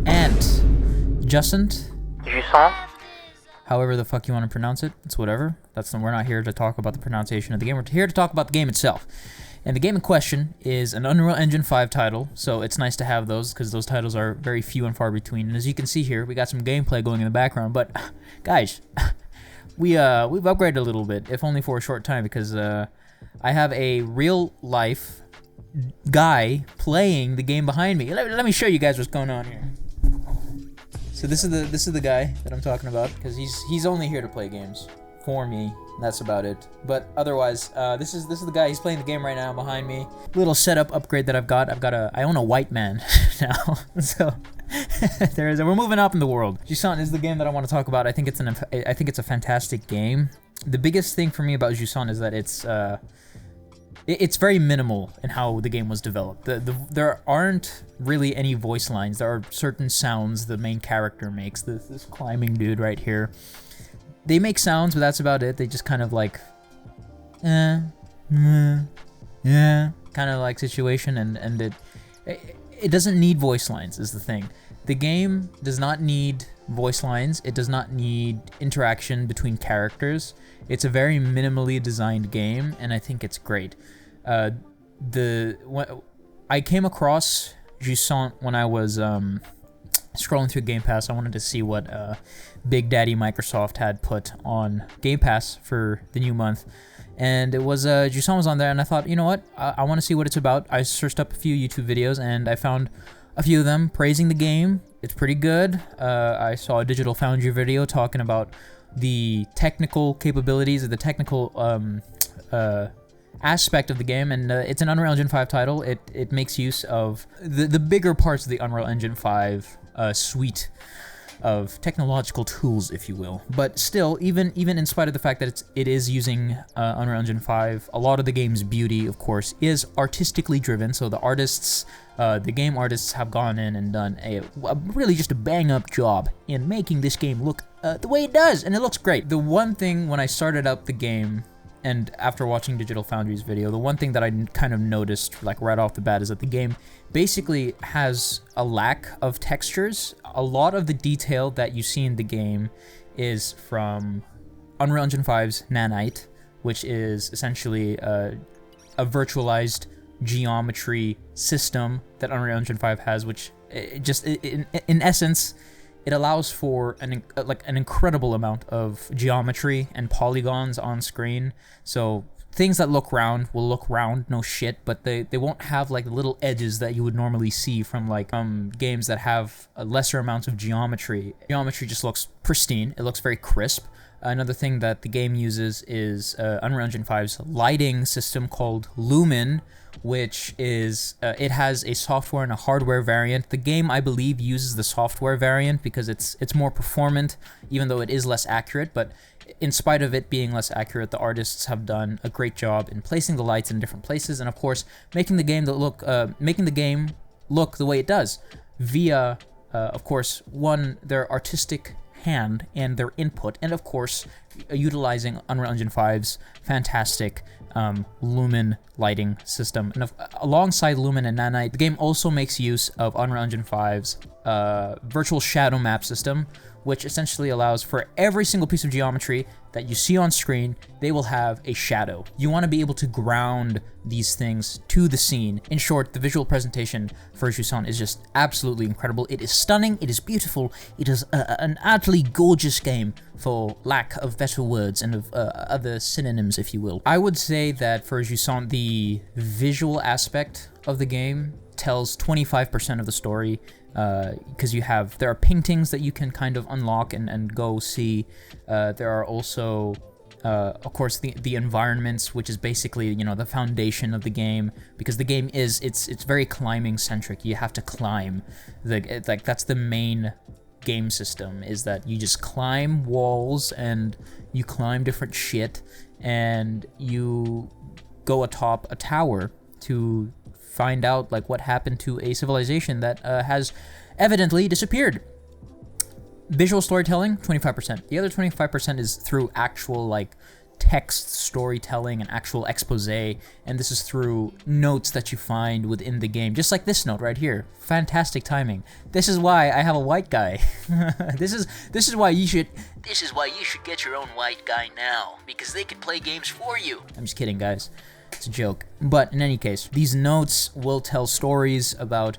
and Jusant. Jusant? However the fuck you want to pronounce it, it's whatever. We're not here to talk about the pronunciation of the game. We're here to talk about the game itself. And the game in question is an Unreal Engine 5 title, so it's nice to have those because those titles are very few and far between. And as you can see here, we got some gameplay going in the background. But guys, we've upgraded a little bit, if only for a short time, because I have a real life guy playing the game behind me. Let me show you guys what's going on here. So this is the guy that I'm talking about, because he's only here to play games for me. That's about it. But otherwise, this is the guy. He's playing the game right now behind me. Little setup upgrade that I've got. I own a white man now. So we're moving up in the world. Jusant is the game that I want to talk about. I think it's a fantastic game. The biggest thing for me about Jusant is that it's very minimal in how the game was developed. There aren't really any voice lines. There are certain sounds the main character makes. This climbing dude right here. They make sounds, but that's about it. They just kind of like, yeah, kind of like situation, and it doesn't need voice lines is the thing. The game does not need voice lines. It does not need interaction between characters. It's a very minimally designed game, and I think it's great. I came across Jusant when I was scrolling through Game Pass. I wanted to see what Big Daddy Microsoft had put on Game Pass for the new month, and it was Jusant was on there, and I thought, you know what, I want to see what it's about. I searched up a few YouTube videos, and I found a few of them praising the game. It's pretty good. I saw a Digital Foundry video talking about the technical capabilities of the technical aspect of the game, and it's an Unreal Engine 5 title. It makes use of the bigger parts of the Unreal Engine 5 suite of technological tools, if you will. But still, even in spite of the fact that it is using Unreal Engine 5, a lot of the game's beauty, of course, is artistically driven. So the artists, the game artists, have gone in and done a really just a bang-up job in making this game look the way it does, and it looks great. The one thing when I started up the game, and after watching Digital Foundry's video, the one thing that I kind of noticed, like right off the bat, is that the game basically has a lack of textures. A lot of the detail that you see in the game is from Unreal Engine 5's Nanite, which is essentially a virtualized geometry system that Unreal Engine 5 has, which in essence, it allows for an incredible amount of geometry and polygons on screen. So things that look round will look round, no shit, but they won't have like little edges that you would normally see from like games that have lesser amounts of geometry. Geometry just looks pristine. It looks very crisp. Another thing that the game uses is Unreal Engine 5's lighting system called Lumen, which is, it has a software and a hardware variant. The game, I believe, uses the software variant because it's more performant, even though it is less accurate. But in spite of it being less accurate, the artists have done a great job in placing the lights in different places, and of course, making the game look the way it does via, of course, their artistic hand and their input, and of course, utilizing Unreal Engine 5's fantastic Lumen lighting system. And alongside Lumen and Nanite, the game also makes use of Unreal Engine 5's virtual shadow map system, which essentially allows for every single piece of geometry that you see on screen, they will have a shadow. You want to be able to ground these things to the scene. In short, the visual presentation for Jusant is just absolutely incredible. It is stunning, it is beautiful, it is an utterly gorgeous game, for lack of better words and of other synonyms, if you will. I would say that for Jusant, the visual aspect of the game tells 25% of the story, because there are paintings that you can kind of unlock and go see. There are also, of course, the environments, which is basically, the foundation of the game, because the game it's very climbing centric. You have to climb. That's the main game system, is that you just climb walls and you climb different shit and you go atop a tower to find out like what happened to a civilization that has evidently disappeared. Visual storytelling, 25%. The other 25% is through actual like text storytelling and actual expose, and this is through notes that you find within the game, just like this note right here. Fantastic timing. This is why I have a white guy. This is why you should get your own white guy now, because they can play games for you. I'm just kidding, guys. It's a joke. But in any case, these notes will tell stories about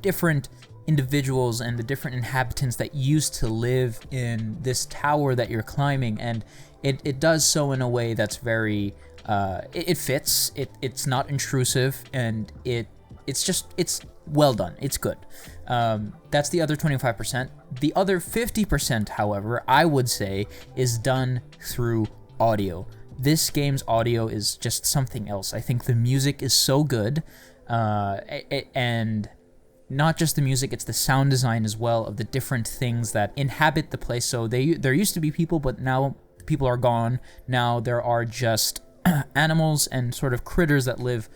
different individuals and the different inhabitants that used to live in this tower that you're climbing, and it does so in a way that's very it fits. It's not intrusive, and it's well done. It's good. That's the other 25%. The other 50%, however, I would say, is done through audio. This game's audio is just something else. I think the music is so good, and not just the music, it's the sound design as well of the different things that inhabit the place. So there used to be people, but now people are gone. Now there are just animals and sort of critters that live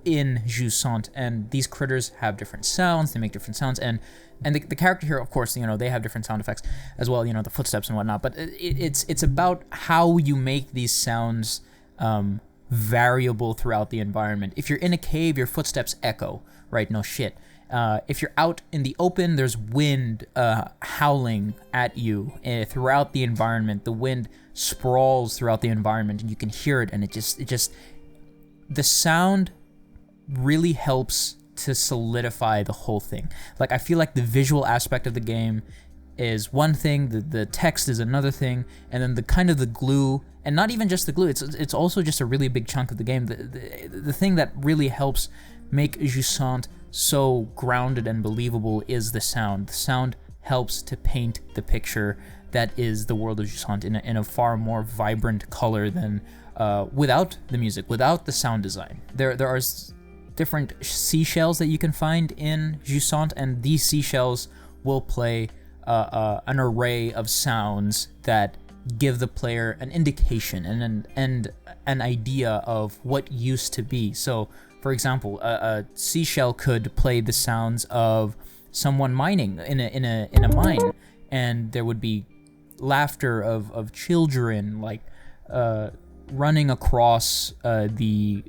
in Jusant, and these critters have different sounds. They make different sounds, and the character here, of course, they have different sound effects as well. The footsteps and whatnot. But it's about how you make these sounds variable throughout the environment. If you're in a cave, your footsteps echo, right? No shit. If you're out in the open, there's wind howling at you throughout the environment. The wind sprawls throughout the environment, and you can hear it, and it just the sound really helps to solidify the whole thing. Like, I feel like the visual aspect of the game is one thing, the text is another thing, and then the glue, and not even just the glue, it's also just a really big chunk of the game. The thing that really helps make Jusant so grounded and believable is the sound. The sound helps to paint the picture that is the world of Jusant in a far more vibrant color than without the music, without the sound design. There are different seashells that you can find in Jusant, and these seashells will play an array of sounds that give the player an indication and an idea of what used to be. So, for example, a seashell could play the sounds of someone mining in a mine, and there would be laughter of children, like running across the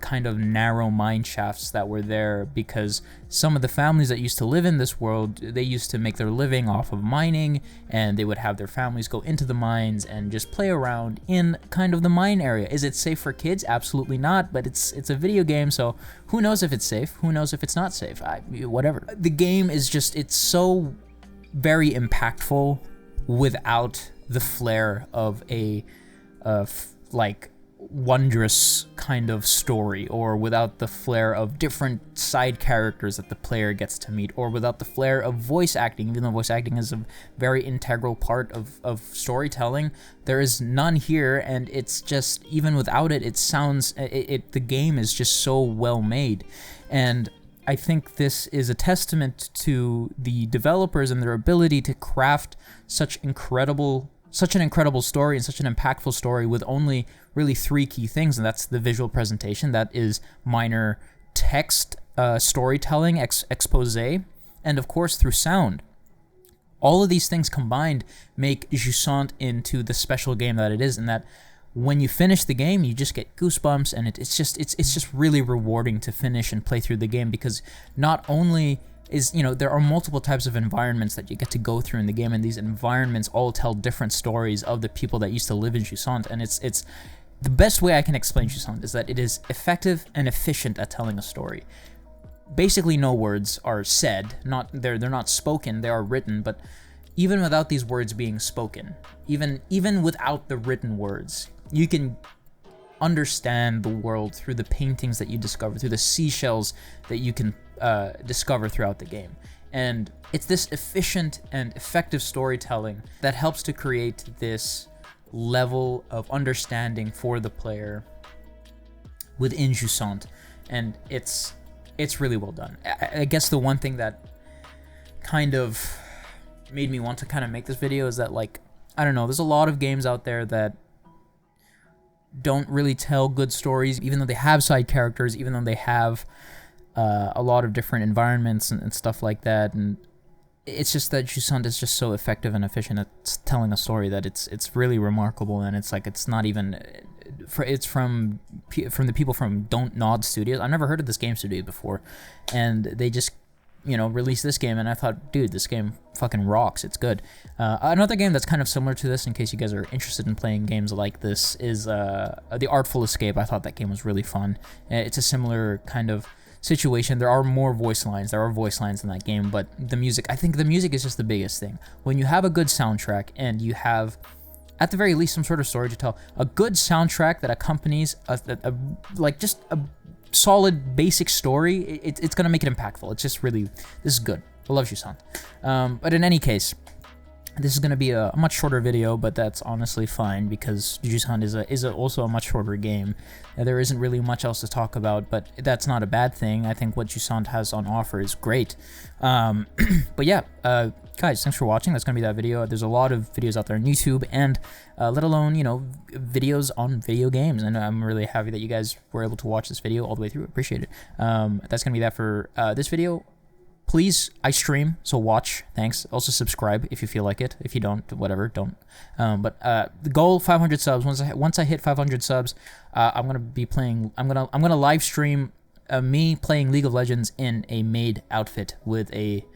kind of narrow mine shafts that were there, because some of the families that used to live in this world, they used to make their living off of mining, and they would have their families go into the mines and just play around in kind of the mine area. Is it safe for kids? Absolutely not, but it's a video game, so who knows if it's safe? Who knows if it's not safe? Whatever. The game is just, it's so very impactful without the flair of a like wondrous kind of story, or without the flair of different side characters that the player gets to meet, or without the flair of voice acting, even though voice acting is a very integral part of storytelling. There is none here, and it's just, even without it, it sounds, the game is just so well made. And I think this is a testament to the developers and their ability to craft such an incredible story and such an impactful story with only really three key things, and that's the visual presentation, that is minor text storytelling, expose, and of course through sound. All of these things combined make Jusant into the special game that it is, and that when you finish the game, you just get goosebumps, and it's just really rewarding to finish and play through the game, because not only is, there are multiple types of environments that you get to go through in the game, and these environments all tell different stories of the people that used to live in Jusant, and it's the best way I can explain Jusant is that it is effective and efficient at telling a story. Basically, no words are said, they're not spoken, they are written, but even without these words being spoken, even without the written words, you can understand the world through the paintings that you discover, through the seashells that you can discover throughout the game. And it's this efficient and effective storytelling that helps to create this level of understanding for the player within Jusant, and it's really well done. I guess the one thing that kind of made me want to kind of make this video is that, like, I don't know, there's a lot of games out there that don't really tell good stories, even though they have side characters, even though they have a lot of different environments and stuff like that. And it's just that Jusant is just so effective and efficient at telling a story that it's really remarkable, and it's like it's not even. It's from the people from Don't Nod Studios. I've never heard of this game studio before, and they just released this game, and I thought, dude, this game fucking rocks. It's good. Another game that's kind of similar to this, in case you guys are interested in playing games like this, is The Artful Escape. I thought that game was really fun. It's a similar kind of situation. There are more voice lines. There are voice lines in that game, but the music, I think the music is just the biggest thing. When you have a good soundtrack and you have, at the very least, some sort of story to tell, a good soundtrack that accompanies like just a solid basic story, it's gonna make it impactful. It's just really, this is good. I love Jusant. But in any case, this is gonna be a much shorter video, but that's honestly fine because Jusant is also a much shorter game. There isn't really much else to talk about, but that's not a bad thing. I think what Jusant has on offer is great. But yeah, guys, thanks for watching. That's gonna be that video. There's a lot of videos out there on YouTube, and let alone videos on video games, and I'm really happy that you guys were able to watch this video all the way through. Appreciate it. That's gonna be that for this video. Please, I stream, so watch. Thanks. Also subscribe if you feel like it. If you don't, whatever, don't. But the goal, 500 subs. Once I hit 500 subs, I'm gonna be playing. I'm gonna live stream me playing League of Legends in a maid outfit with a.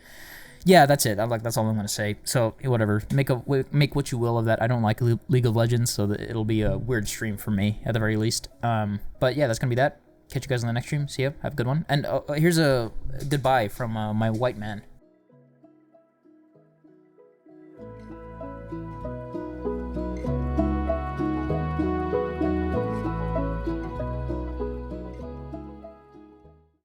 Yeah, that's it. That's all I'm gonna say. So whatever. Make what you will of that. I don't like League of Legends, so that it'll be a weird stream for me at the very least. But yeah, that's gonna be that. Catch you guys in the next stream. See ya. Have a good one. And here's a goodbye from my white man.